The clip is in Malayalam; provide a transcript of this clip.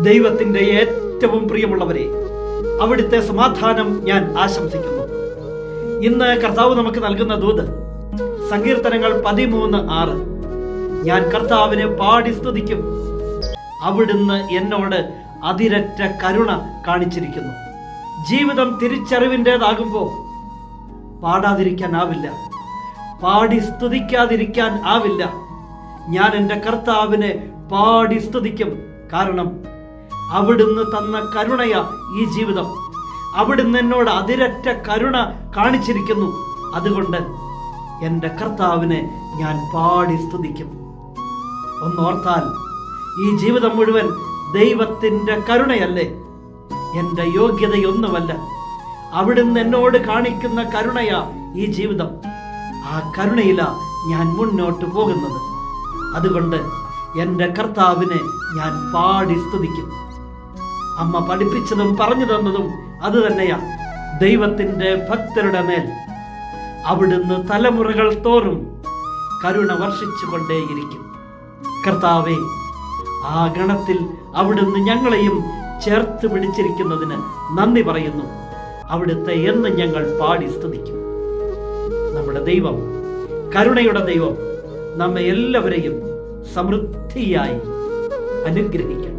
ദൈവത്തിന്റെ ഏറ്റവും പ്രിയമുള്ളവരെ, അവിടുത്തെ സമാധാനം ഞാൻ ആശംസിക്കുന്നു. ഇന്ന് കർത്താവ് നമുക്ക് നൽകുന്ന ദൂത് സങ്കീർത്തനങ്ങൾ 13:6. ഞാൻ കർത്താവിനെ പാടി സ്തുതിക്കും, അവിടുന്ന് എന്നോട് അതിരറ്റ കരുണ കാണിച്ചിരിക്കുന്നു. ജീവിതം തിരിച്ചറിവിൻ്റെതാകുമ്പോൾ പാടാതിരിക്കാനാവില്ല, പാടി സ്തുതിക്കാതിരിക്കാൻ ആവില്ല. ഞാൻ എൻ്റെ കർത്താവിനെ പാടി സ്തുതിക്കും. കാരണം അവിടുന്ന് തന്ന കരുണയാ ഈ ജീവിതം. അവിടുന്ന് എന്നോട് അതിരറ്റ കരുണ കാണിച്ചിരിക്കുന്നു. അതുകൊണ്ട് എൻ്റെ കർത്താവിനെ ഞാൻ പാടി സ്തുതിക്കും. ഒന്നോർത്താൽ, ഈ ജീവിതം മുഴുവൻ ദൈവത്തിൻ്റെ കരുണയല്ലേ, എൻ്റെ യോഗ്യതയൊന്നുമല്ല. അവിടുന്ന് എന്നോട് കാണിക്കുന്ന കരുണയാ ഈ ജീവിതം. ആ കരുണയിലാ ഞാൻ മുന്നോട്ട് പോകുന്നത്. അതുകൊണ്ട് എൻ്റെ കർത്താവിനെ ഞാൻ പാടി സ്തുതിക്കും. അമ്മ പഠിപ്പിച്ചതും പറഞ്ഞു തന്നതും അത് തന്നെയാ. ദൈവത്തിൻ്റെ ഭക്തരുടെ മേൽ അവിടുന്ന് തലമുറകൾ തോറും കരുണ വർഷിച്ചു കൊണ്ടേയിരിക്കും. കർത്താവേ, ആ ഗണത്തിൽ അവിടുന്ന് ഞങ്ങളെയും ചേർത്ത് പിടിച്ചിരിക്കുന്നതിന് നന്ദി പറയുന്നു. അവിടുത്തെ എന്ന് ഞങ്ങൾ പാടി സ്തുതിക്കും. നമ്മുടെ ദൈവം, കരുണയുടെ ദൈവം, നമ്മെ എല്ലാവരെയും സമൃദ്ധിയായി അനുഗ്രഹിക്കും.